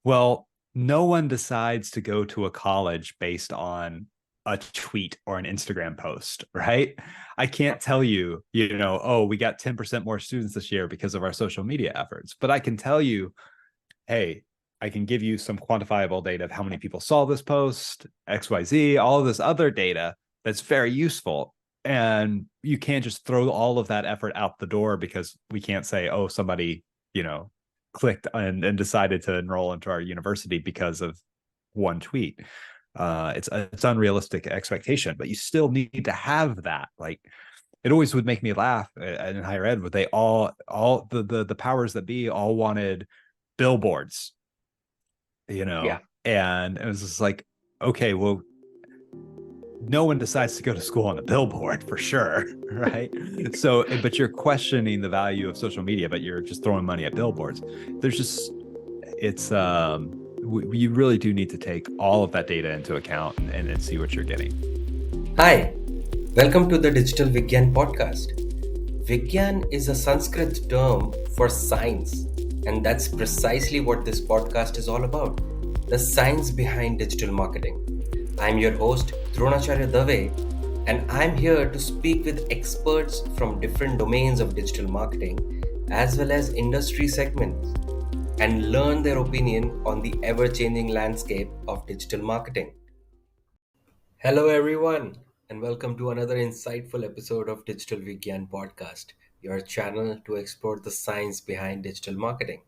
Well, no one decides to go to a college based on a tweet or an Instagram post, right? I can't tell you, oh, we got 10% more students this year because of our social media efforts. But I can tell you, hey, I can give you some quantifiable data of how many people saw this post, XYZ, all of this other data that's very useful. And you can't just throw all of that effort out the door because we can't say, oh, somebody, you know, clicked and decided to enroll into our university because of one tweet. It's unrealistic expectation, but you still need to have that. Like it always would make me laugh in higher ed, but they all the powers that be all wanted billboards, Yeah. and it was just like, okay, well, no one decides to go to school on a billboard for sure, right? So, but you're questioning the value of social media, but you're just throwing money at billboards. There's just, it's, you really do need to take all of that data into account and see what you're getting. Hi, welcome to the Digital Vigyaan podcast. Vigyaan is a Sanskrit term for science, and that's precisely what this podcast is all about, the science behind digital marketing. I'm your host, Dronacharya Dave, and I'm here to speak with experts from different domains of digital marketing as well as industry segments and learn their opinion on the ever changing landscape of digital marketing. Hello, everyone, and welcome to another insightful episode of Digital Vigyaan Podcast, your channel to explore the science behind digital marketing.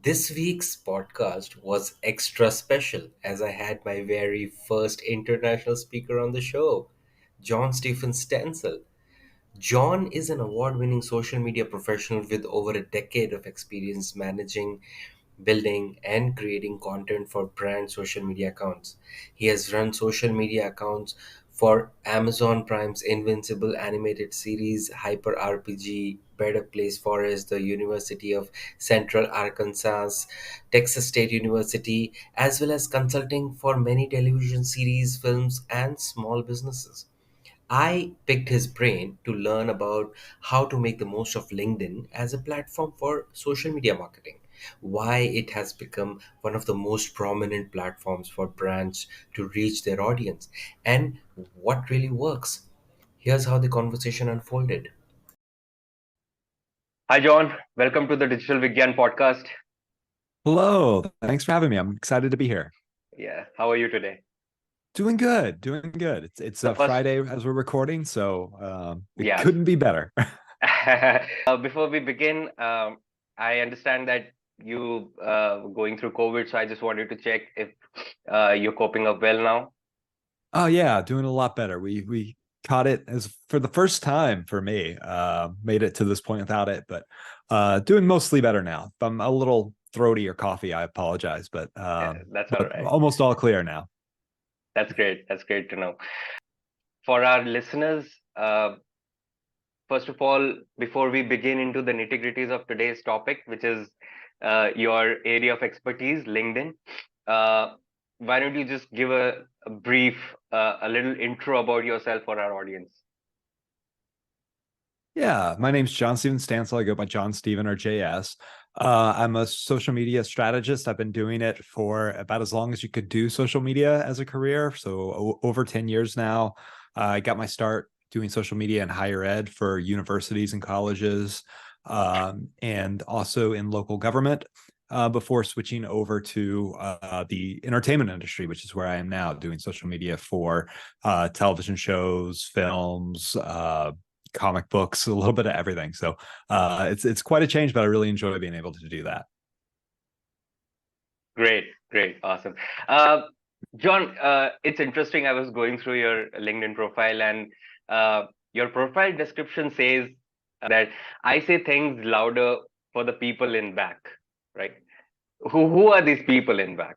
This week's podcast was extra special as I had my very first international speaker on the show, John Stephen Stansel. John is an award winning social media professional with over a decade of experience managing, building, and creating content for brand social media accounts. He has run social media accounts for Amazon Prime's Invincible animated series, Hyper RPG, Better Place Forest, the University of Central Arkansas, Texas State University, as well as consulting for many television series, films, and small businesses. I picked his brain to learn about how to make the most of LinkedIn as a platform for social media marketing, why it has become one of the most prominent platforms for brands to reach their audience, and what really works. Here's how the conversation unfolded. Hi, John. Welcome to the Digital Vigyaan podcast. Hello, thanks for having me. I'm excited to be here. Yeah. How are you today? Doing good, doing good. It's So a first, Friday as we're recording, so it yeah. couldn't be better. Before we begin, I understand that you going through COVID, so I just wanted to check if you're coping up well now. Oh yeah, doing a lot better. We caught it as for the first time for me. Made it to this point without it, but doing mostly better now. If I'm a little throaty or coughy, I apologize, Yeah, that's all but right. almost all clear now. That's great. That's great to know. For our listeners, first of all, before we begin into the nitty-gritties of today's topic, which is your area of expertise, LinkedIn, uh, why don't you just give a brief, a little intro about yourself for our audience? Yeah, my name's John Steven Stansel. I go by John Steven or JS. I'm a social media strategist. I've been doing it for about as long as you could do social media as a career. So over 10 years now. I got my start doing social media in higher ed for universities and colleges, and also in local government, before switching over to the entertainment industry, which is where I am now, doing social media for television shows, films, comic books, a little bit of everything. So it's quite a change, but I really enjoy being able to do that. Great, great, awesome. Uh, John, it's interesting. I was going through your LinkedIn profile, and your profile description says that I say things louder for the people in back, right? Who are these people in back?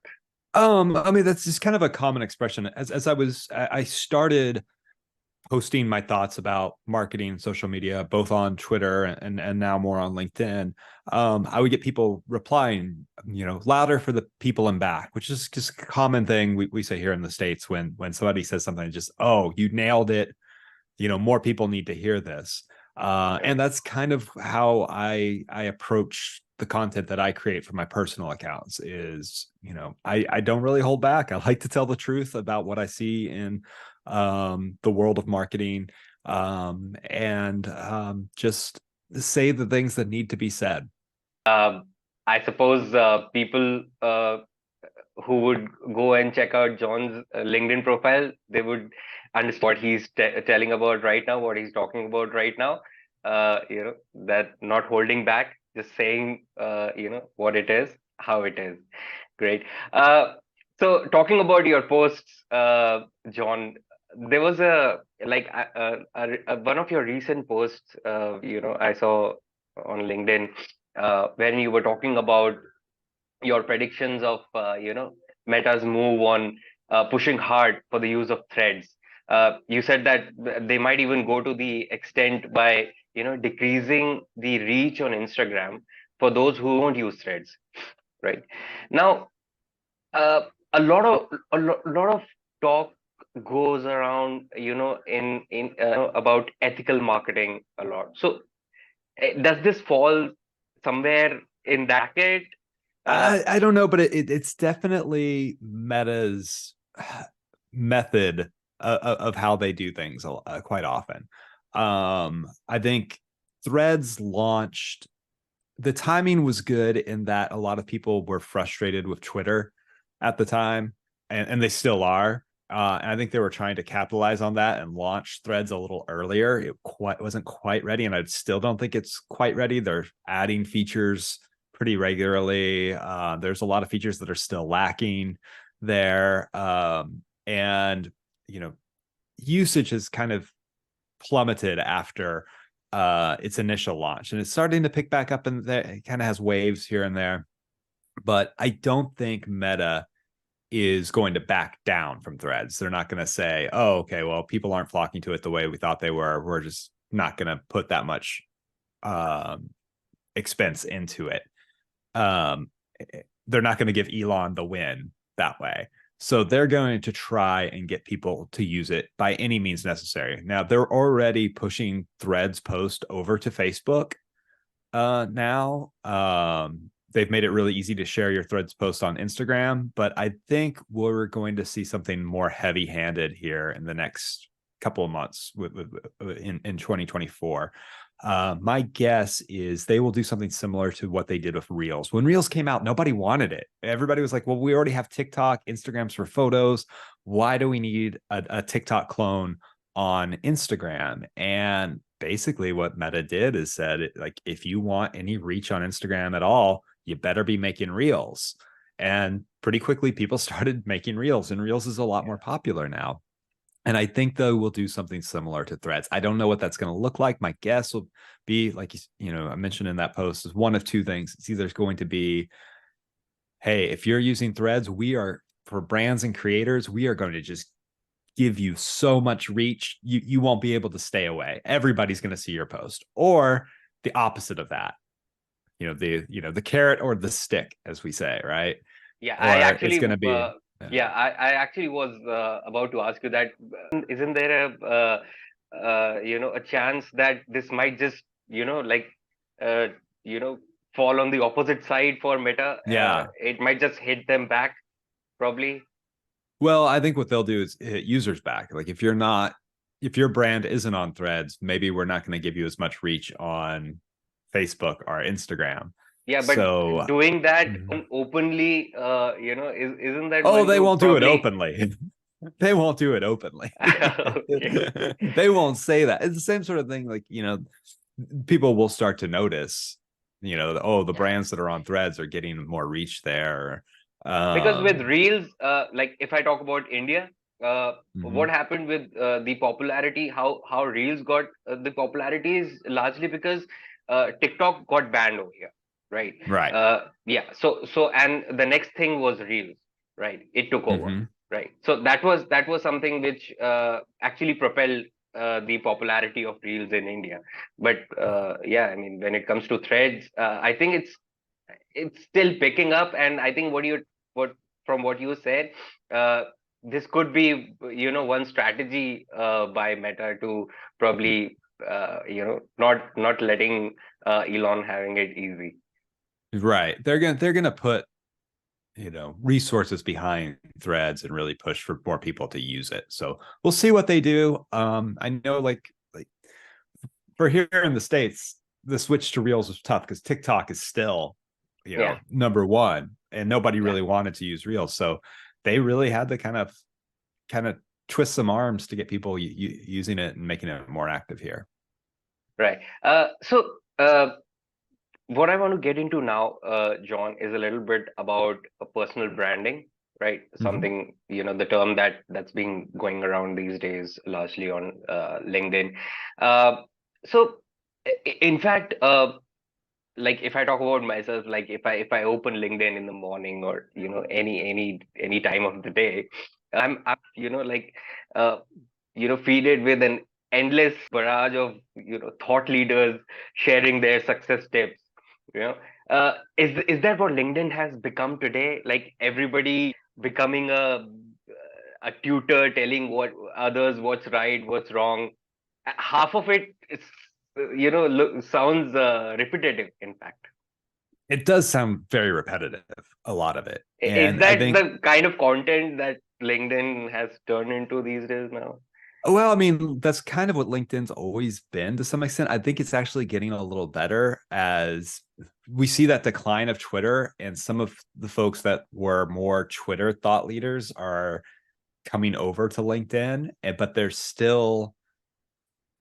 I mean, that's just kind of a common expression. I started posting my thoughts about marketing and social media, both on Twitter and now more on LinkedIn. I would get people replying, louder for the people in back, which is just a common thing we say here in the States when somebody says something, just, oh, you nailed it. More people need to hear this. And that's kind of how I approach the content that I create for my personal accounts is, I don't really hold back. I like to tell the truth about what I see in the world of marketing, and just say the things that need to be said. I suppose people who would go and check out John's LinkedIn profile, they would understand what he's telling about right now, what he's talking about right now. That not holding back, just saying, what it is, how it is. Great. So talking about your posts, John, there was one of your recent posts, I saw on LinkedIn, when you were talking about your predictions of Meta's move on pushing hard for the use of threads. You said that they might even go to the extent by decreasing the reach on Instagram for those who won't use threads. Right now, uh, a lot of talk goes around, in about ethical marketing a lot. So, does this fall somewhere in that bucket? I don't know, but it's definitely Meta's method of how they do things quite often. I think Threads launched, the timing was good in that a lot of people were frustrated with Twitter at the time, and they still are. And I think they were trying to capitalize on that and launch Threads a little earlier. It wasn't quite ready, and I still don't think it's quite ready. They're adding features pretty regularly. There's a lot of features that are still lacking there, and usage has kind of plummeted after its initial launch, and it's starting to pick back up, and it kind of has waves here and there. But I don't think Meta is going to back down from Threads. They're not going to say, oh, okay, well, people aren't flocking to it the way we thought they were. We're just not going to put that much expense into it. They're not going to give Elon the win that way. So they're going to try and get people to use it by any means necessary. Now, they're already pushing Threads post over to Facebook now. They've made it really easy to share your Threads post on Instagram, but I think we're going to see something more heavy-handed here in the next couple of months in 2024. My guess is they will do something similar to what they did with Reels. When Reels came out, nobody wanted it. Everybody was like, well, we already have TikTok, Instagram's for photos. Why do we need a TikTok clone on Instagram? And basically what Meta did is said, like, if you want any reach on Instagram at all, you better be making Reels. And pretty quickly people started making Reels, and Reels is a lot more popular now. And I think though we'll do something similar to Threads. I don't know what that's going to look like. My guess will be, like I mentioned in that post, is one of two things. It's either going to be, hey, if you're using Threads, we are, for brands and creators, we are going to just give you so much reach, you won't be able to stay away. Everybody's going to see your post. Or the opposite of that, the carrot or the stick, as we say, right? Yeah, or I actually, it's going to be I actually was about to ask you that. Isn't there a chance that this might just, uh, you know, fall on the opposite side for Meta? Yeah. It might just hit them back, probably. Well, I think what they'll do is hit users back. Like if your brand isn't on Threads, maybe we're not going to give you as much reach on Facebook or Instagram. Yeah, but So doing that openly, isn't that oh, going they to won't do it probably? openly. They won't do it openly. Okay. They won't say that. It's the same sort of thing. Like, people will start to notice, the brands that are on Threads are getting more reach there. Because with Reels, like if I talk about India, Mhm. what happened with the popularity, how Reels got the popularity is largely because TikTok got banned over here, right? Right. Yeah. So and the next thing was Reels, right? It took over, Mhm. right? So that was something which actually propelled the popularity of Reels in India. But yeah, I mean, when it comes to Threads, I think it's still picking up, and I think what from what you said, this could be one strategy by Meta to probably not letting Elon having it easy. Right. They're gonna put resources behind threads and really push for more people to use it. So we'll see what they do. I know like for here in the States, the switch to Reels was tough because TikTok is still, Yeah, number one, and nobody yeah. really wanted to use Reels. So they really had to kind of twist some arms to get people using it and making it more active here. Right. What I want to get into now, John, is a little bit about personal branding, right? Mhm. Something, the term that's been going around these days, largely on LinkedIn. Uh, so, in fact, like if I talk about myself, like if I open LinkedIn in the morning or any time of the day, I'm like uh, feed it with an endless barrage of thought leaders sharing their success tips. You know, is that what LinkedIn has become today? Like everybody becoming a tutor, telling what others what's right, what's wrong. Half of it is sounds repetitive. In fact, It does sound very repetitive, a lot of it. is And I that think, the kind of content that LinkedIn has turned into these days now? well, I mean, that's kind of what LinkedIn's always been to some extent. I think it's actually getting a little better as we see that decline of Twitter, and some of the folks that were more Twitter thought leaders are coming over to LinkedIn, but they're still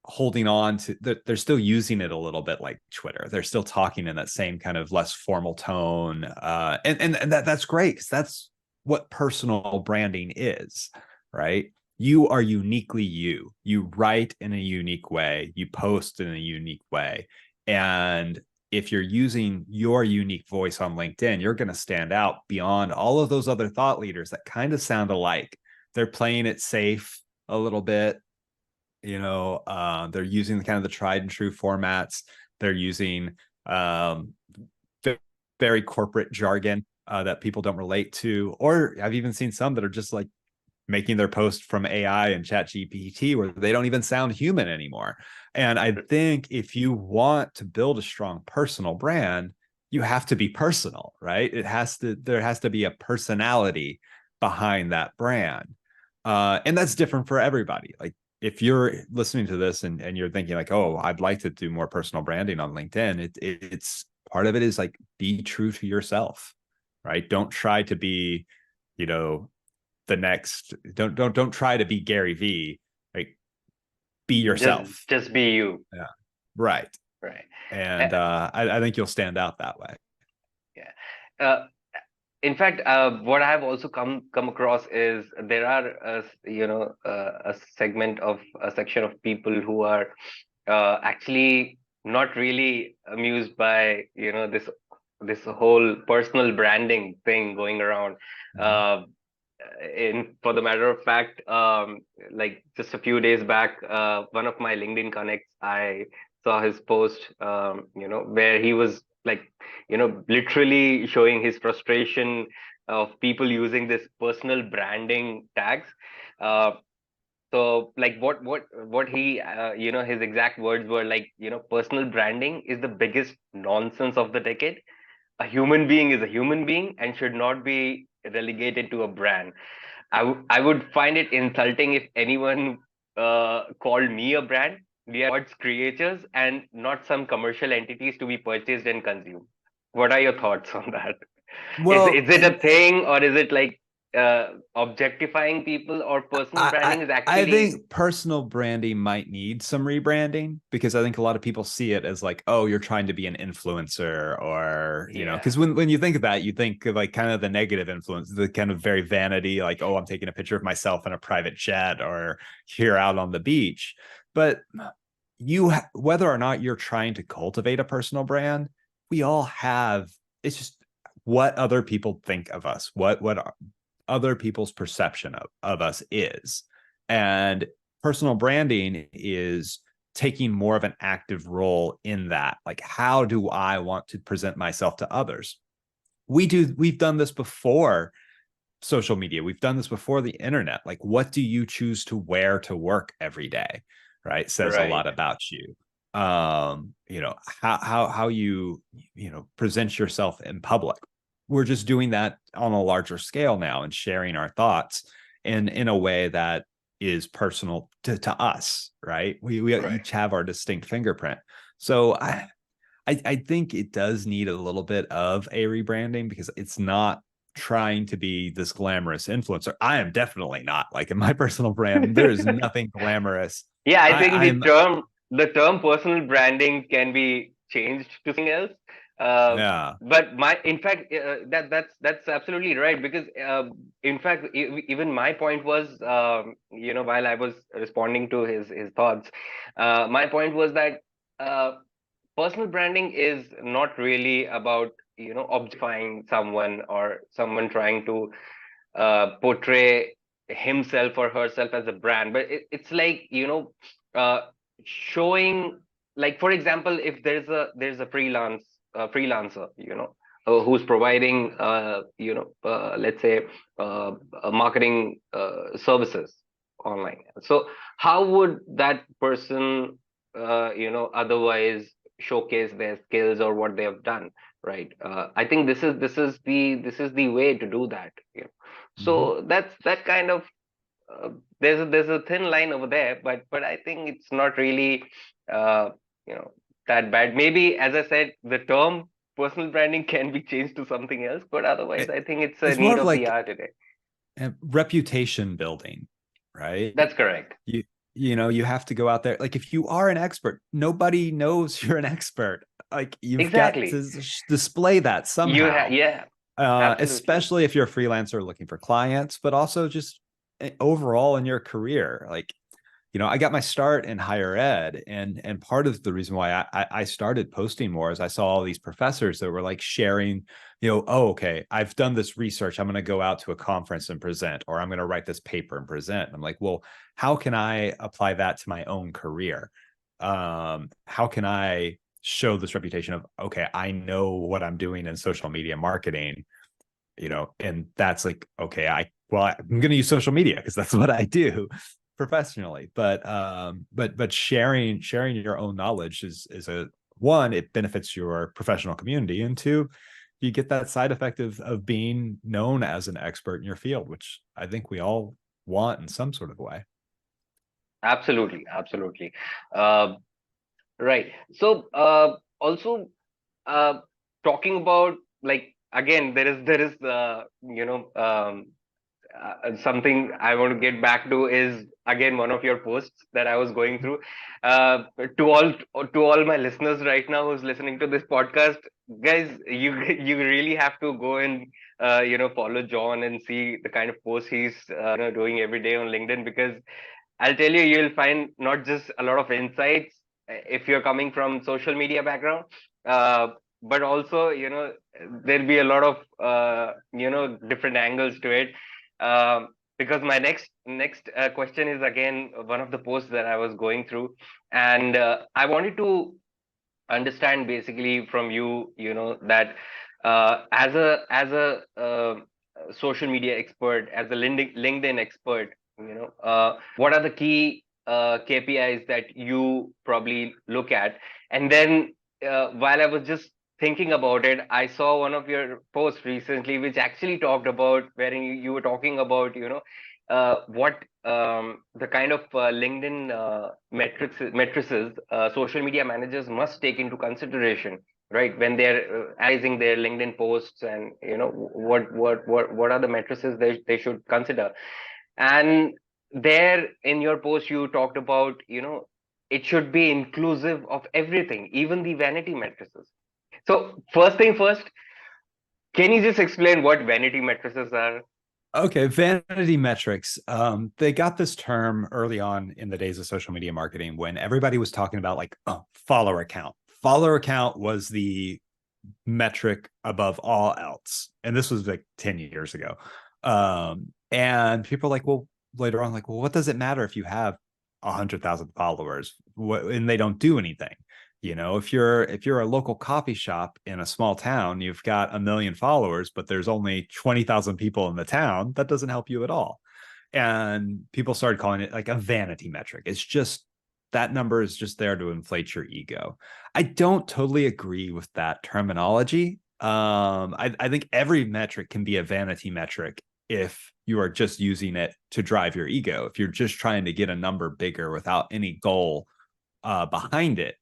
holding on to, they're still using it a little bit like Twitter. They're still talking in that same kind of less formal tone. And that's great, because that's what personal branding is, right? You are uniquely you. You write in a unique way, you post in a unique way. And if you're using your unique voice on LinkedIn, you're going to stand out beyond all of those other thought leaders that kind of sound alike. They're playing it safe a little bit. They're using the kind of the tried and true formats. They're using um, very corporate jargon that people don't relate to. Or I've even seen some that are just like making their post from AI and chat GPT where they don't even sound human anymore. And I think if you want to build a strong personal brand, you have to be personal, right? There has to be a personality behind that brand. And that's different for everybody. Like if you're listening to this and you're thinking like, oh, I'd like to do more personal branding on LinkedIn, it's part of it is like, be true to yourself, right? Don't try to be, you know, the next, don't try to be Gary V. Like, be Just yourself. just be you. Yeah. Right. Right. And I think you'll stand out that way. Yeah. Uh, in fact, what I have also come across is there are a segment of a section of people who are actually not really amused by this whole personal branding thing going around. Mhm. In For the matter of fact, like just a few days back, one of my LinkedIn connects, I saw his post, where he was like, literally showing his frustration of people using this personal branding tags. Uh, so like what he his exact words were like, personal branding is the biggest nonsense of the decade. A human being is a human being and should not be relegated to a brand. I would find it insulting if anyone called me a brand. We are God's creatures and not some commercial entities to be purchased and consumed. What are your thoughts on that? Well, Is it a thing, or is it like objectifying people, or personal branding is I actually? think personal branding might need some rebranding, because I think a lot of people see it as like, oh, you're trying to be an influencer, or Yeah. because when you think of that, you think of like kind of the negative influence, the kind of very vanity, like, oh, I'm taking a picture of myself in a private jet or here out on the beach. But whether or not you're trying to cultivate a personal brand, we all have. It's just what other people think of us, what other people's perception of us is. And personal branding is taking more of an active role in that. Like, how do I want to present myself to others? We've done this before social media. We've done this before the internet. Like, what do you choose to wear to work every day? right, says a lot Right. about you. How you present yourself in public. We're just doing that on a larger scale now and sharing our thoughts in a way that is personal to us, right? We Right. each have our distinct fingerprint. So I think it does need a little bit of a rebranding, because it's not trying to be this glamorous influencer. I am definitely not. Like, in my personal brand, there is nothing glamorous. Yeah, I think I'm the term personal branding can be changed to something else. Uh, Yeah. but in fact, that's absolutely right, because in fact, even my point was, while I was responding to his thoughts, my point was that uh, personal branding is not really about objectifying someone, or someone trying to portray himself or herself as a brand, but it's like uh, showing, like, for example, if there's a freelancer, who's providing let's say marketing services online. So how would that person otherwise showcase their skills or what they have done, right? I think this is the way to do that. Mhm. So that's that kind of there's a thin line over there, but I think it's not really uh, you know that bad. Maybe, as I said, the term personal branding can be changed to something else, but otherwise, It- I think it's a it's more need of of the like hour today. reputation building, right? That's correct. You you have to go out there. Like, if you are an expert, nobody knows you're an expert. Like, you've got Exactly. to Y- display that somehow. yeah, absolutely. Especially if you're a freelancer looking for clients, but also just overall in your career. Like, I got my start in higher ed, and part of the reason why I started posting more is I saw all these professors that were like sharing, oh, okay, I've done this research. I'm going to go out to a conference and present, or I'm going to write this paper and present. And I'm like, well, how can I apply that to my own career? How can I show this reputation of, okay, I know what I'm doing in social media marketing, and that's like, okay, I'm going to use social media because that's what I do professionally. But sharing your own knowledge is a one, it benefits your professional community, and two, you get that side effect of being known as an expert in your field, which I think we all want in some sort of way. Absolutely, absolutely. uh, right. So also, uh, talking about, like, again, there is something I want to get back to is, again, one of your posts that I was going through. Uh, to all my listeners right now who's listening to this podcast, guys, you you really have to go and follow John and see the kind of posts he's doing every day on LinkedIn, because I'll tell you, you'll find not just a lot of insights if you're coming from social media background, uh, but also, there'll be a lot of different angles to it. Because my next question is, again, one of the posts that I was going through, and I wanted to understand basically from you, that as a social media expert, as a LinkedIn expert, what are the key KPIs that you probably look at? And then, while I was just thinking about it, I saw one of your posts recently, which actually talked about, wherein you were talking about, what the kind of LinkedIn matrices social media managers must take into consideration, right, when they're analyzing their LinkedIn posts, and what are the matrices they should consider. And there, in your post, you talked about, it should be inclusive of everything, even the vanity matrices. So first thing first, can you just explain what vanity matrices are? Okay, vanity metrics. They got this term early on in the days of social media marketing when everybody was talking about, like, oh, follower count. Follower count was the metric above all else. And this was like 10 years ago. And people are like, well, later on, like, well, what does it matter if you have 100,000 followers and they don't do anything? If you're a local coffee shop in a small town, you've got 1 million followers, but there's only 20,000 people in the town. That doesn't help you at all. And people started calling it like a vanity metric. It's just that number is just there to inflate your ego. I don't totally agree with that terminology. I think every metric can be a vanity metric if you are just using it to drive your ego. If you're just trying to get a number bigger without any goal behind it.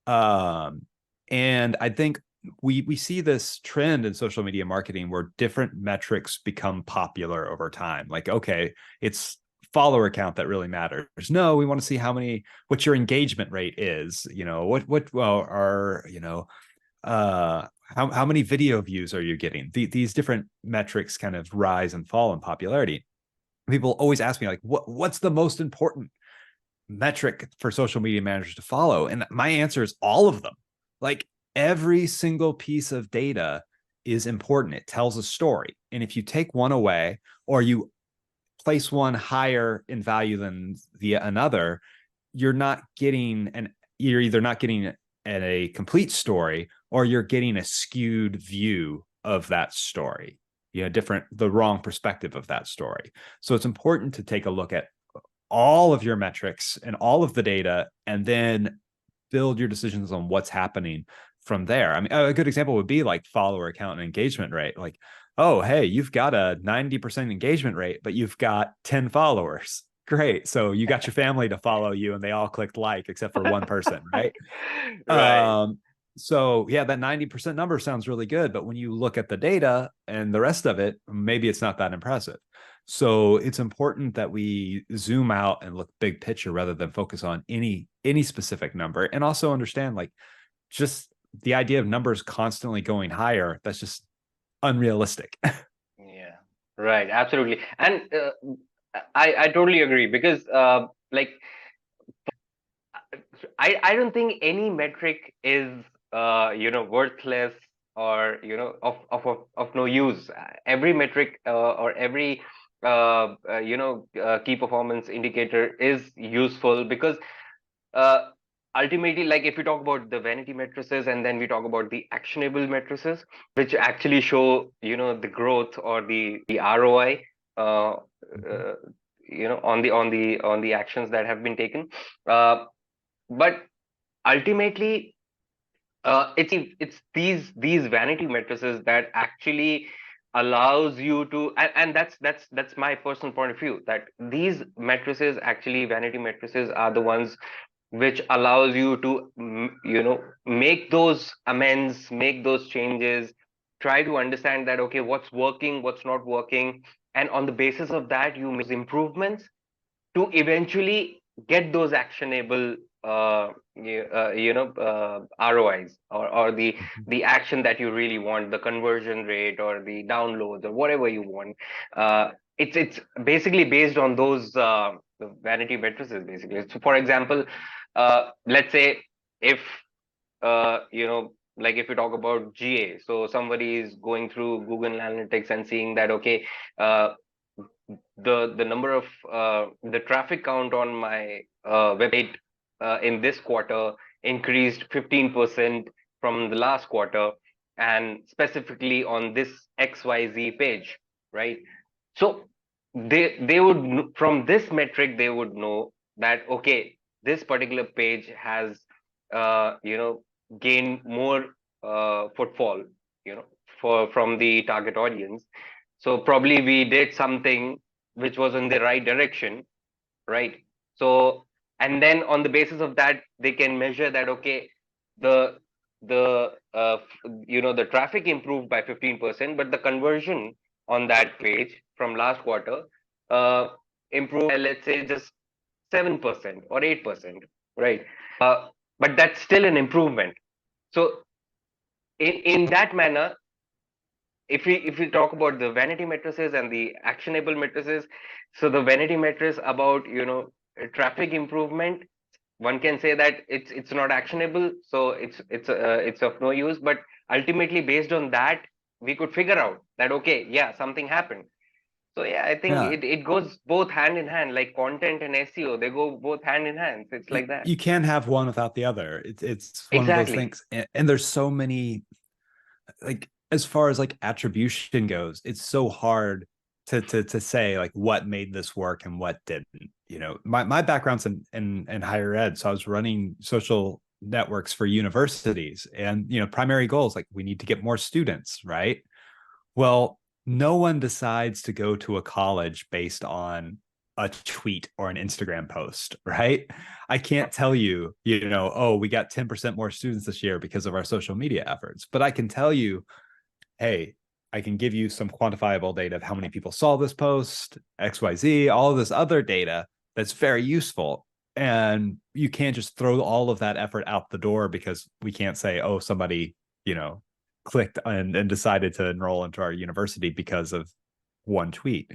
And I think we see this trend in social media marketing where different metrics become popular over time. Like, okay, it's follower count that really matters. No, we want to see what your engagement rate is. How many video views are you getting? These different metrics kind of rise and fall in popularity. People always ask me, like, what's the most important metric for social media managers to follow? And my answer is all of them. Like, every single piece of data is important. It tells a story. And if you take one away, or you place one higher in value than another, you're either not getting a complete story, or you're getting a skewed view of that story, the wrong perspective of that story. So it's important to take a look at all of your metrics and all of the data, and then build your decisions on what's happening from there. I mean, a good example would be like follower count and engagement rate. Like, oh, hey, you've got a 90% engagement rate, but you've got 10 followers. Great. So you got your family to follow you and they all clicked like, except for one person, right? Right. So yeah, that 90% number sounds really good, but when you look at the data and the rest of it, maybe it's not that impressive. So it's important that we zoom out and look big picture rather than focus on any specific number, and also understand, like, just the idea of numbers constantly going higher, that's just unrealistic. Yeah, right. Absolutely. And I totally agree, because like, I don't think any metric is worthless, or of no use. Every metric, or every key performance indicator is useful, because uh, ultimately, like, if we talk about the vanity matrices and then we talk about the actionable matrices, which actually show the growth or the ROI, uh, uh, on the actions that have been taken. But ultimately, it's these vanity matrices that actually allows you to, and that's my personal point of view, that these matrices, actually vanity matrices, are the ones which allows you to make those amends, make those changes, try to understand that, okay, what's working, what's not working, and on the basis of that you make improvements to eventually get those actionable ROIs, or the action that you really want, the conversion rate or the downloads or whatever you want. It's basically based on those vanity matrices, basically. So for example, let's say, if like, if you talk about GA, so somebody is going through Google Analytics and seeing that, okay, uh, the number of the traffic count on my website in this quarter increased 15% from the last quarter, and specifically on this XYZ page, right? So they would, from this metric, they would know that, okay, this particular page has gained more footfall, from the target audience. So probably we did something which was in the right direction, right? So, and then on the basis of that, they can measure that, okay, the the traffic improved by 15%, but the conversion on that page from last quarter uh, improved by, let's say, just 7% or 8%, right? But that's still an improvement. So in that manner, if we talk about the vanity matrices and the actionable matrices, so the vanity matrix about traffic improvement, one can say that it's not actionable, so it's of no use. But ultimately, based on that, we could figure out that, okay, yeah, something happened. So yeah, I think Yeah. it goes both hand in hand, like content and SEO, they go both hand in hand. It's like that. You can't have one without the other. It's one of those Exactly. things. And there's so many, like, as far as like attribution goes, it's so hard to say like what made this work and what didn't. my background's in higher ed, so I was running social networks for universities, and primary goals like we need to get more students, right? Well, no one decides to go to a college based on a tweet or an Instagram post, right? I can't tell you, oh, we got 10% more students this year because of our social media efforts, but I can tell you, hey, I can give you some quantifiable data of how many people saw this post, XYZ, all of this other data that's very useful. And you can't just throw all of that effort out the door because we can't say, oh, somebody, clicked and decided to enroll into our university because of one tweet.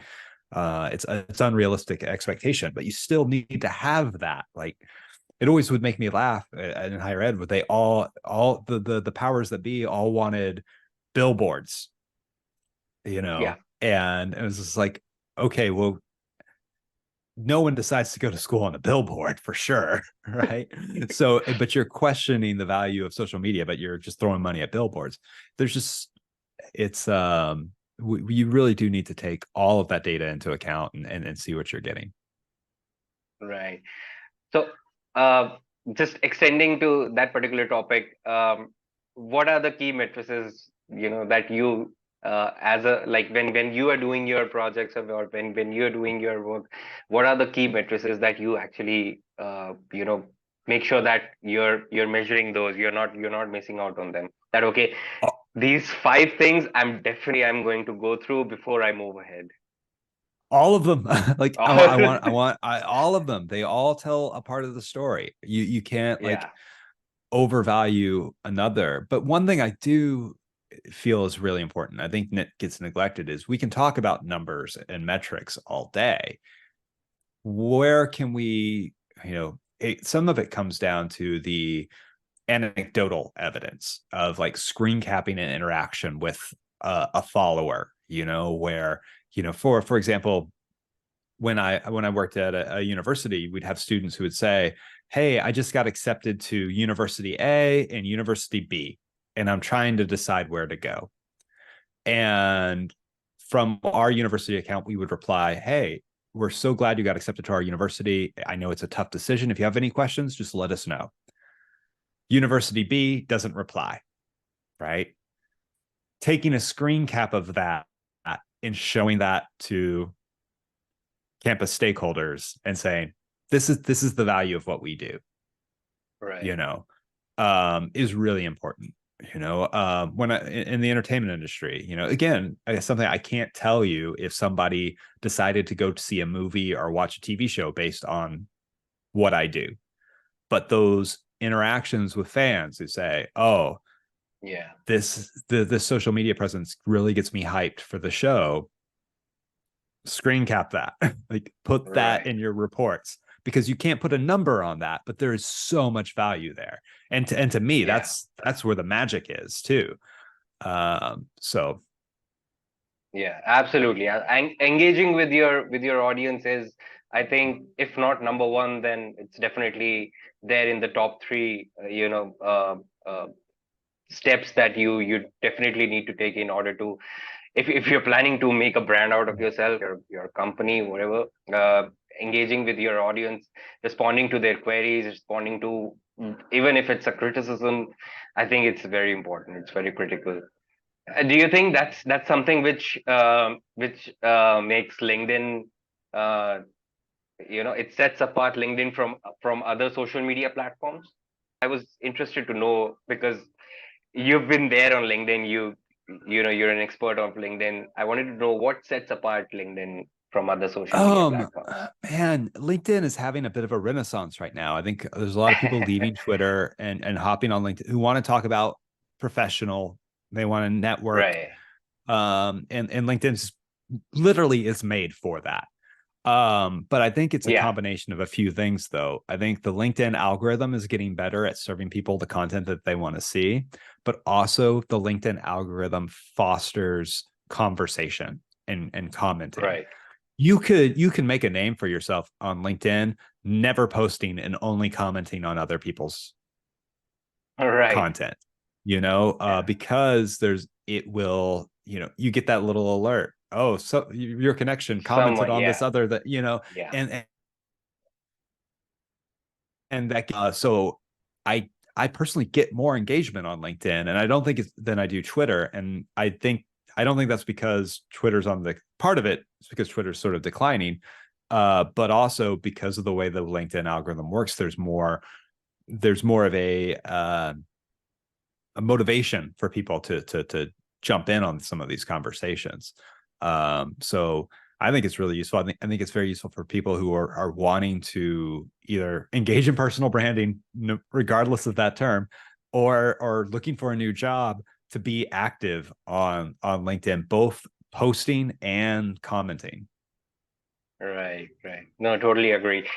It's unrealistic expectation, but you still need to have that. Like, it always would make me laugh in higher ed. Would they all the powers that be all wanted billboards, Yeah. and it was just like, okay, well, no one decides to go to school on a billboard for sure, right? So, but you're questioning the value of social media, but you're just throwing money at billboards. There's just, it's you really do need to take all of that data into account and see what you're getting. Right. So, uh, just extending to that particular topic, what are the key matrices, that you, as a, like, when you are doing your projects, or when you are doing your work, what are the key matrices that you actually, make sure that you're measuring those, you're not missing out on them. That, okay, these 5 things I'm going to go through before I move ahead. All of them. Like, all of them. They all tell a part of the story. You can't like Yeah. overvalue another. But one thing I do feel is really important, I think gets neglected, is we can talk about numbers and metrics all day. Where can we, some of it comes down to the anecdotal evidence of like screen capping an interaction with a follower, where, for example, when I worked at a university, we'd have students who would say, hey, I just got accepted to University A and University B, and I'm trying to decide where to go. And from our university account, we would reply, hey, we're so glad you got accepted to our university. I know it's a tough decision. If you have any questions, just let us know. University B doesn't reply, right? Taking a screen cap of that and showing that to campus stakeholders and saying, this is the value of what we do, Right. Is really important. When in the entertainment industry, again, something I can't tell you if somebody decided to go to see a movie or watch a TV show based on what I do, but those interactions with fans who say, oh, Yeah. the social media presence really gets me hyped for the show, screen cap that. Like, put that Right. in your reports, because you can't put a number on that, but there is so much value there. And to me, Yeah. that's where the magic is too. So Yeah, absolutely. Engaging with your audience is, I think, if not number one, then it's definitely there in the top three. Steps that you definitely need to take in order to, if you're planning to make a brand out of yourself, your company, whatever. Engaging with your audience, responding to their queries, responding to, even if it's a criticism, I think it's very important. It's very critical. Do you think that's something which makes LinkedIn, uh, it sets apart LinkedIn from other social media platforms? I was interested to know, because you've been there on LinkedIn. You're an expert of LinkedIn. I wanted to know what sets apart LinkedIn from other social media platforms. man, LinkedIn is having a bit of a renaissance right now. I think there's a lot of people leaving Twitter and hopping on LinkedIn who want to talk about professional, they want to network. Right. And LinkedIn literally is made for that. But I think it's a Yeah. combination of a few things, though. I think the LinkedIn algorithm is getting better at serving people the content that they want to see, but also the LinkedIn algorithm fosters conversation and commenting. Right. You can make a name for yourself on LinkedIn, never posting and only commenting on other people's Right. content, Yeah. because it will, you get that little alert. Oh, so your connection commented Someone. on Yeah. this other, that, Yeah. and that so I personally get more engagement on LinkedIn, and I don't think it's than I do Twitter. And I don't think that's because Twitter's on the part of it. It's because Twitter's sort of declining, but also because of the way the LinkedIn algorithm works. There's more of a motivation for people to jump in on some of these conversations. So I think it's really useful. I think it's very useful for people who are wanting to either engage in personal branding, regardless of that term, or looking for a new job, to be active on LinkedIn, both posting and commenting. Right, right. No, totally agree.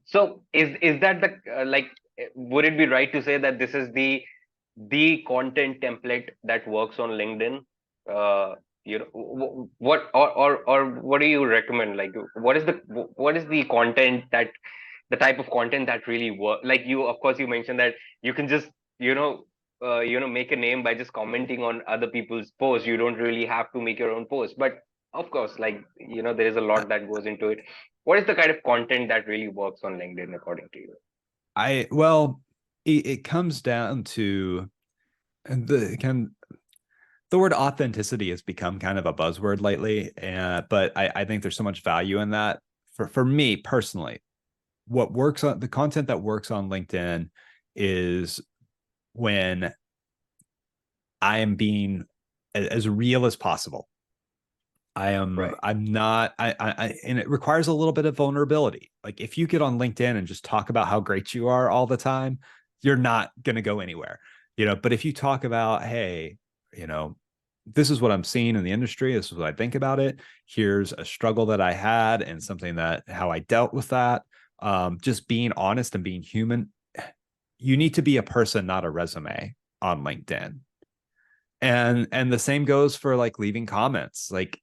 So is that the would it be right to say that this is the content template that works on LinkedIn? What or what do you recommend? Like, what is the content that the type of content that really work? Like, you, of course, you mentioned that you can just make a name by just commenting on other people's posts. You don't really have to make your own post, but of course, like, there is a lot that goes into it. What is the kind of content that really works on LinkedIn according to you? Well, it comes down to the word authenticity has become kind of a buzzword lately, but I think there's so much value in that. For me personally, what works on the content that works on LinkedIn is when I am being as real as possible. Right. I'm not, and it requires a little bit of vulnerability. Like, if you get on LinkedIn and just talk about how great you are all the time, you're not going to go anywhere, but if you talk about, hey, this is what I'm seeing in the industry, this is what I think about it, here's a struggle that I had and something that how I dealt with that, just being honest and being human. You need to be a person, not a resume on LinkedIn. And the same goes for like leaving comments, like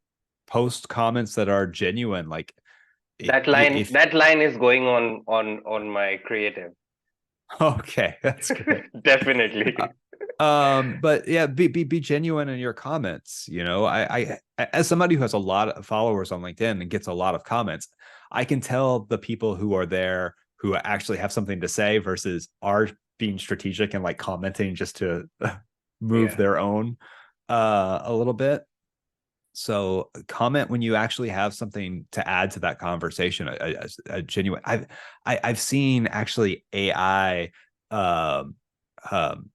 post comments that are genuine. Like, if That line is going on my creative. okay, that's great. Definitely. But yeah, be genuine in your comments. As somebody who has a lot of followers on LinkedIn and gets a lot of comments, I can tell the people who are there who actually have something to say versus are being strategic and like commenting just to move Yeah. their own a little bit. So comment when you actually have something to add to that conversation, a genuine. I've seen actually AI um, um,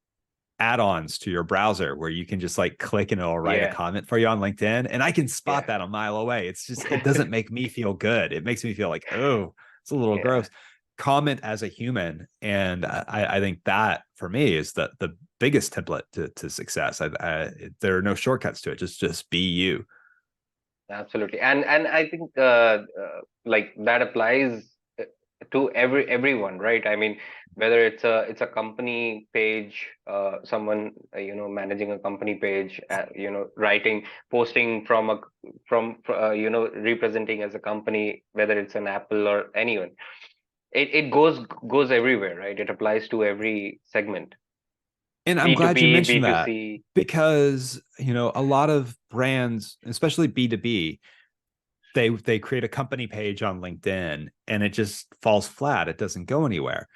add-ons to your browser where you can just like click and it'll write a Yeah. comment for you on LinkedIn, and I can spot Yeah. that a mile away. It's just, it doesn't make me feel good. It makes me feel like, oh, it's a little Yeah. gross. Comment as a human, and I think that for me is the biggest template to success. There are no shortcuts to it. Just be you. Absolutely. And I think like that applies to everyone, right? I mean, whether it's a company page, someone managing a company page, writing, posting from representing as a company, whether it's an Apple or anyone. It goes everywhere, right? It applies to every segment. And I'm glad you B2B, mentioned that, B2C. because a lot of brands, especially B2B, they create a company page on LinkedIn and it just falls flat. It doesn't go anywhere.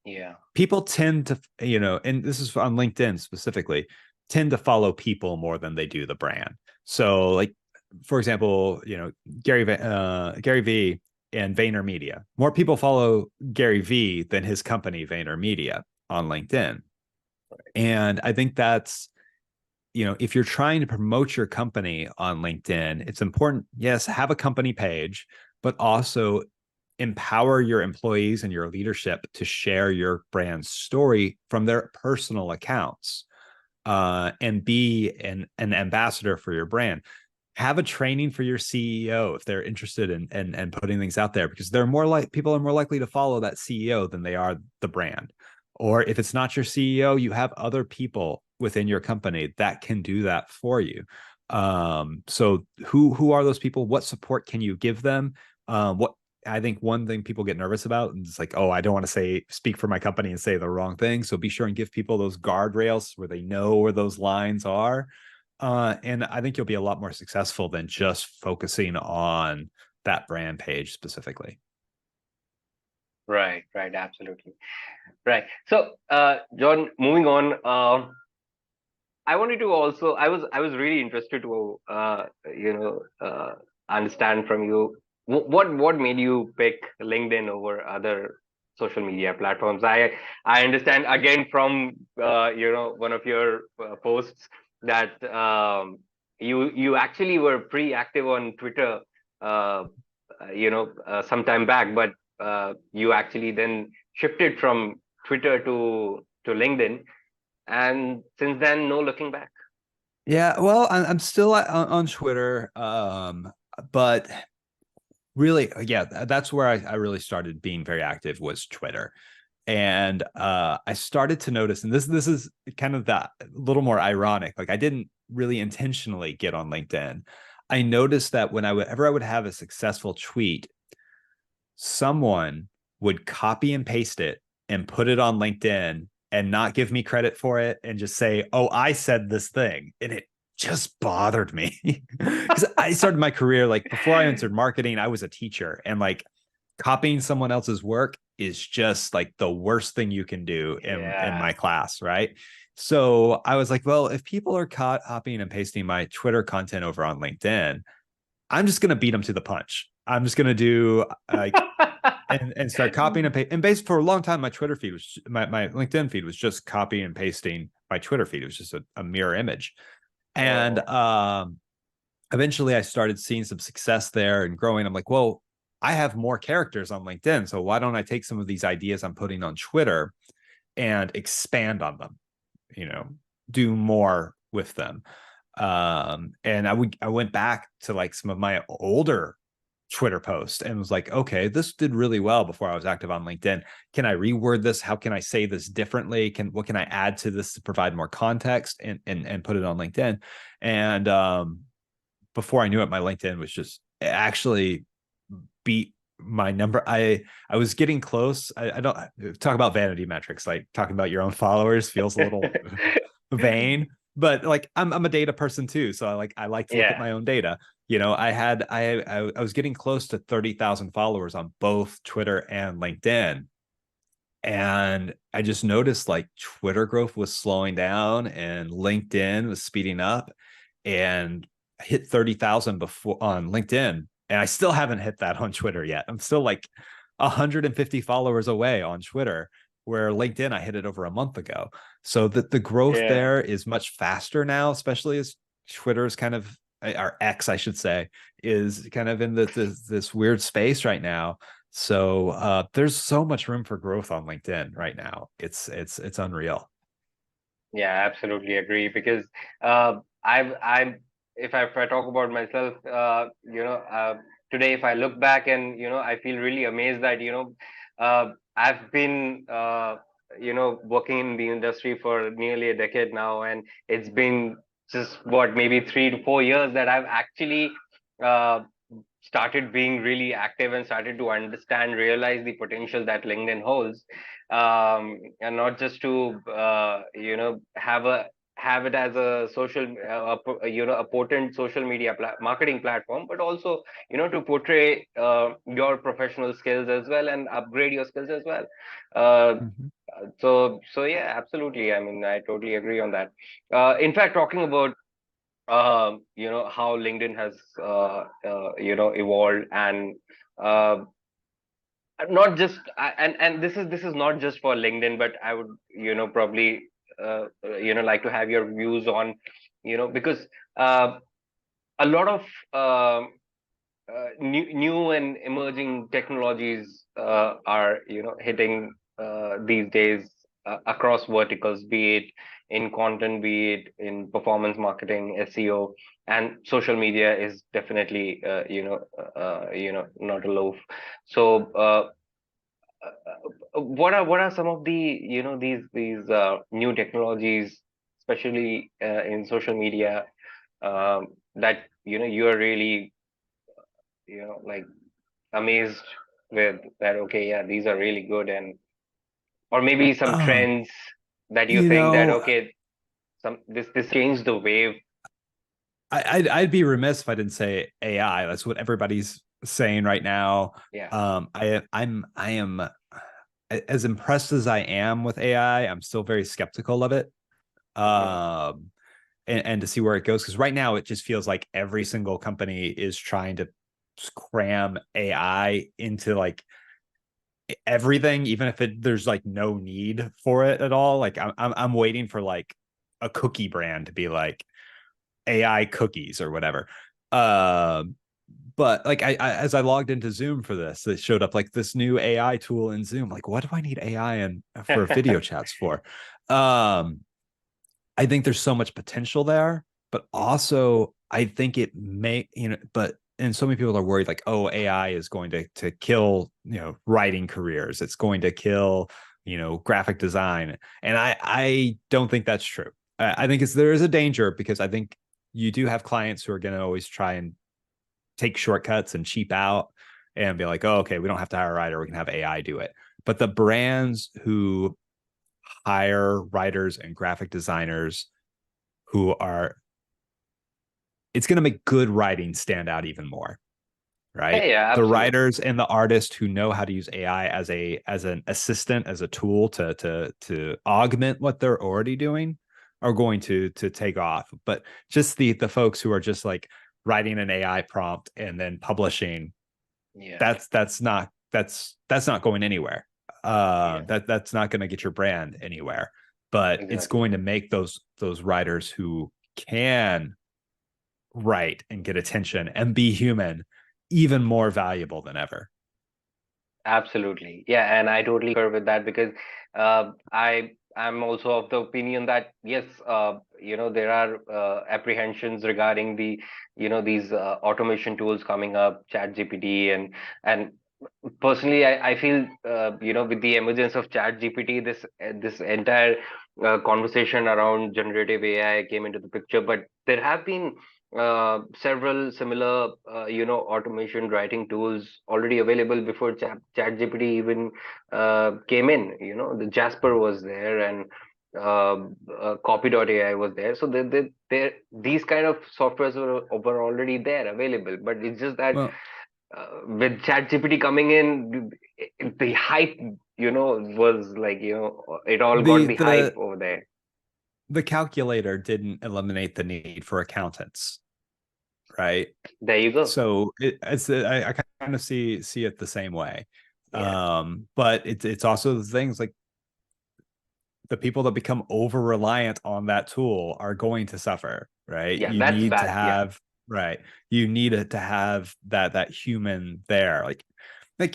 Yeah. People tend to, and this is on LinkedIn specifically, tend to follow people more than they do the brand. So, like, for example, Gary V and VaynerMedia. More people follow Gary V than his company VaynerMedia on LinkedIn. And I think that's, if you're trying to promote your company on LinkedIn, it's important, yes, have a company page, but also empower your employees and your leadership to share your brand story from their personal accounts, and be an ambassador for your brand. Have a training for your CEO if they're interested in putting things out there, because people are more likely to follow that CEO than they are the brand. Or if it's not your CEO, you have other people within your company that can do that for you. So who are those people? What support can you give them? What I think one thing people get nervous about, and it's like, oh, I don't want to speak for my company and say the wrong thing. So be sure and give people those guardrails where they know where those lines are. And I think you'll be a lot more successful than just focusing on that brand page specifically. Right, right, absolutely. Right. So, John, moving on, I wanted to also, I was really interested to, understand from you what made you pick LinkedIn over other social media platforms. I understand again from, one of your posts that you actually were pretty active on Twitter, uh, some time back, but you actually then shifted from Twitter to LinkedIn, and since then, no looking back. Yeah, well, I'm still on Twitter, but really, yeah, that's where I really started being very active was Twitter. And I started to notice, and this is kind of that little more ironic. Like I didn't really intentionally get on LinkedIn. I noticed that whenever I would have a successful tweet, someone would copy and paste it and put it on LinkedIn and not give me credit for it and just say, "Oh, I said this thing." And it just bothered me because I started my career like before I entered marketing, I was a teacher, and like copying someone else's work is just like the worst thing you can do in Yeah, my class, right? So I was like, well, if people are copying and pasting my Twitter content over on LinkedIn, I'm just gonna beat them to the punch. I'm just gonna do like and start copying and paste. And based for a long time, my Twitter feed was my LinkedIn feed was just copying and pasting my Twitter feed. It was just a mirror image. And oh, eventually I started seeing some success there and growing. I'm like, well, I have more characters on LinkedIn. So why don't I take some of these ideas I'm putting on Twitter and expand on them, you know, do more with them. And I went back to like some of my older Twitter post and was like, okay, this did really well before I was active on LinkedIn. Can I reword this? How can I say this differently? What can I add to this to provide more context and put it on LinkedIn? And before I knew it, my LinkedIn was just actually beat my number. I was getting close. I don't talk about vanity metrics, like talking about your own followers feels a little vain, but like I'm a data person too, so I like to look at yeah, my own data. You know, I was getting close to 30,000 followers on both Twitter and LinkedIn, and I just noticed like Twitter growth was slowing down and LinkedIn was speeding up, and I hit 30,000 before on LinkedIn, and I still haven't hit that on Twitter yet. I'm still like 150 followers away on Twitter, where LinkedIn I hit it over a month ago. So the growth yeah, there is much faster now, especially as Twitter is kind of, or X, I should say, is kind of in this weird space right now. So there's so much room for growth on LinkedIn right now. It's unreal. yeah. Absolutely agree. Because I'm if I talk about myself, today if I look back and I feel really amazed that I've been working in the industry for nearly a decade now, and it's been just what, maybe 3 to 4 years that I've actually uh, started being really active and started to understand, realize the potential that LinkedIn holds, and not just to have it as a social, a potent social media marketing platform, but also to portray your professional skills as well and upgrade your skills as well. Uh, Mhm. so yeah, absolutely. I mean, I totally agree on that. In fact, talking about how LinkedIn has evolved, and uh, not just and this is not just for LinkedIn, but I would probably like to have your views on, because uh, a lot of new and emerging technologies are hitting these days across verticals, be it in content, be it in performance marketing, SEO, and social media is definitely not a loaf. So what are some of the these new technologies, especially in social media, that you are really like amazed with, that okay, yeah, these are really good, and or maybe some Um, trends that you you think that know, okay, this changed the wave. I'd be remiss if I didn't say AI. That's what everybody's saying right now. Yeah, I am as impressed as I am with AI, I'm still very skeptical of it. And to see where it goes, because right now it just feels like every single company is trying to cram AI into like everything, even if there's like no need for it at all. Like I'm waiting for like a cookie brand to be like AI cookies or whatever. But like I as I logged into Zoom for this, it showed up like this new AI tool in Zoom. Like, what do I need AI and for video chats for? I think there's so much potential there, but also I think it may, but and so many people are worried like, oh, AI is going to kill, writing careers. It's going to kill, graphic design. And I don't think that's true. I think there is a danger because I think you do have clients who are going to always try and take shortcuts and cheap out and be like, oh, okay, we don't have to hire a writer. We can have AI do it. But the brands who hire writers and graphic designers who are, it's going to make good writing stand out even more, right? Yeah, The absolutely. writers and the artists who know how to use AI as an assistant, as a tool to augment what they're already doing are going to take off. But just the folks who are just like writing an AI prompt and then publishing, Yeah, that's not going anywhere. That's not going to get your brand anywhere. But it's exactly. going to make those writers who can write and get attention and be human even more valuable than ever. Absolutely. Yeah, and I totally concur with that because I'm also of the opinion that yes, there are apprehensions regarding these automation tools coming up, Chat GPT, and personally, I feel with the emergence of Chat GPT, this entire conversation around generative AI came into the picture. But there have been several similar automation writing tools already available before Chat GPT even came in. The Jasper was there, and copy.ai was there. So these kind of softwares were already there available, but it's just that Well, with ChatGPT coming in, the hype, was like, it all got the the hype the over there. the calculator didn't eliminate the need for accountants, right? There you go. So I kind of see it the same way. Yeah, But it's also the things like the people that become over reliant on that tool are going to suffer, right? yeah, You that's need to bad. Yeah, have, right. You need it to have that human there. Like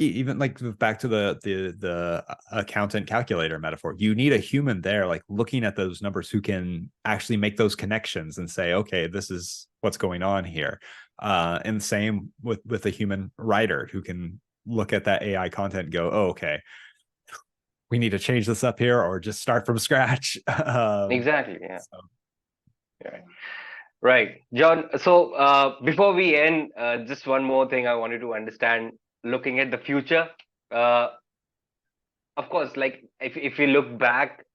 even like back to the accountant calculator metaphor, you need a human there, like looking at those numbers who can actually make those connections and say, okay, this is what's going on here. And same with a human writer who can look at that AI content and go, oh, okay, we need to change this up here or just start from scratch. exactly. Yeah, So, yeah. Right, John. So before we end, just one more thing I wanted to understand. Looking at the future, uh, of course, like if you look back,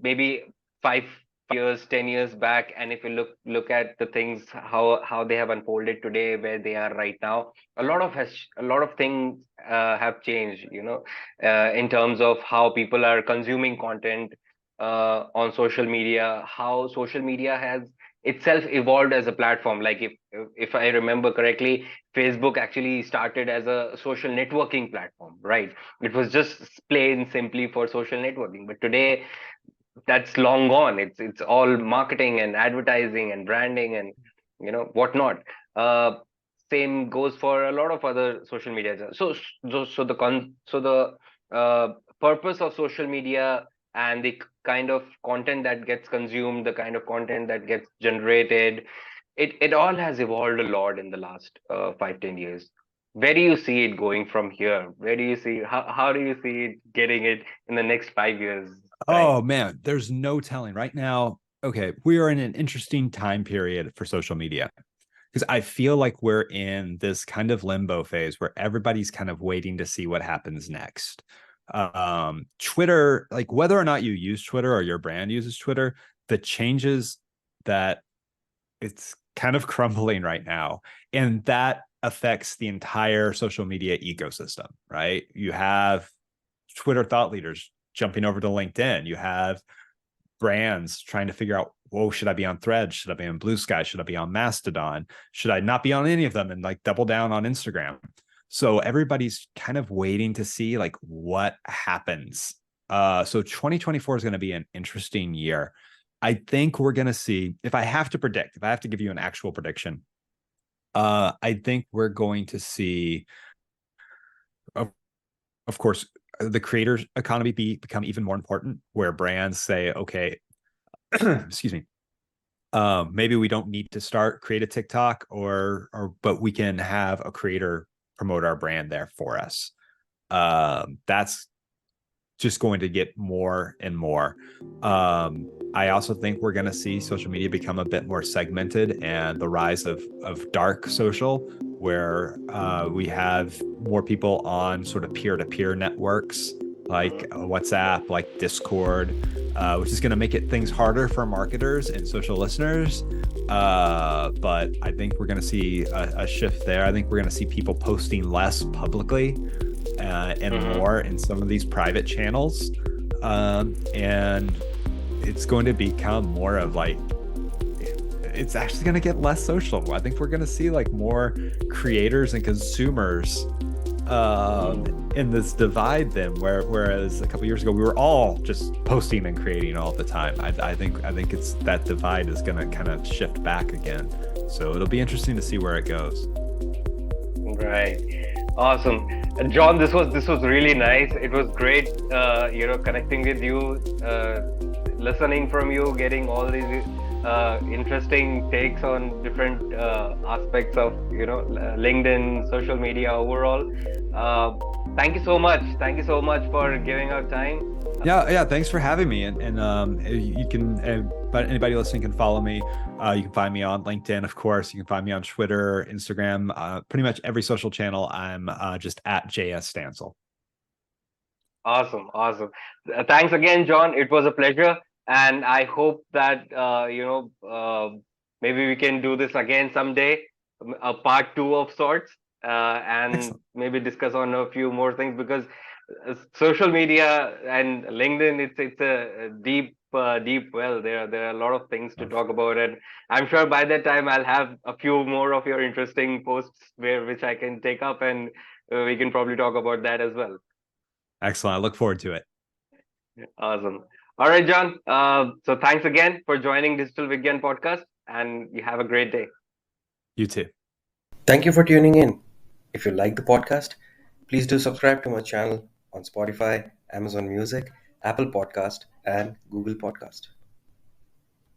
maybe 5 years, 10 years back, and if you look at the things how they have unfolded today, where they are right now, a lot of things have changed. In terms of how people are consuming content on social media, how social media has itself evolved as a platform. Like if I remember correctly, Facebook actually started as a social networking platform, right? It was just plain simply for social networking, but today that's long gone. It's all marketing and advertising and branding and whatnot. Uh, Same goes for a lot of other social media. So the purpose of social media and the kind of content that gets consumed, the kind of content that gets generated, it all has evolved a lot in the last 5-10 years. Where do you see it going from here? Where do you see how do you see it getting it in the next 5 years time? oh man, there's no telling right now. Okay, we are in an interesting time period for social media because I feel like we're in this kind of limbo phase where everybody's kind of waiting to see what happens next. Twitter, like whether or not you use Twitter or your brand uses Twitter, the changes that it's kind of crumbling right now, and that affects the entire social media ecosystem, right? You have Twitter thought leaders jumping over to LinkedIn. You have brands trying to figure out, whoa, should I be on Threads? Should I be on Blue Sky? Should I be on Mastodon? Should I not be on any of them and like double down on Instagram? So everybody's kind of waiting to see like what happens. So 2024 is going to be an interesting year. I think we're going to see, if I have to predict, if I have to give you an actual prediction, I think we're going to see, of course, the creator economy become even more important, where brands say, okay, excuse me, maybe we don't need to create a TikTok but we can have a creator promote our brand there for us. That's just going to get more and more. I also think we're going to see social media become a bit more segmented, and the rise of dark social, where we have more people on sort of peer-to-peer networks like WhatsApp, like Discord, which is going to make things harder for marketers and social listeners. But I think we're going to see a shift there. I think we're going to see people posting less publicly and more in some of these private channels. And it's going to become more of like, it's actually going to get less social. I think we're going to see like more creators and consumers in this divide then, whereas a couple years ago we were all just posting and creating all the time. I think it's that divide is going to kind of shift back again. So it'll be interesting to see where it goes. Right. Awesome. John, this was really nice. It was great, connecting with you, listening from you, getting all these interesting takes on different aspects of, LinkedIn, social media overall. Thank you so much. Thank you so much for giving our time. Yeah. Thanks for having me. And you can, but anybody listening can follow me. You can find me on LinkedIn, of course. You can find me on Twitter, Instagram, pretty much every social channel. I'm just at JS Stansel. Awesome. Thanks again, John. It was a pleasure. And I hope that, maybe we can do this again someday, a part 2 of sorts, and Excellent. maybe discuss on a few more things, because social media and LinkedIn, it's a deep well. There are a lot of things to talk about, and I'm sure by that time I'll have a few more of your interesting posts which I can take up, and we can probably talk about that as well. Excellent. I look forward to it. Awesome. All right, John. So thanks again for joining Digital Vigyaan podcast, and you have a great day. You too. Thank you for tuning in. If you like the podcast, please do subscribe to my channel on Spotify, Amazon Music, Apple Podcast, and Google Podcast.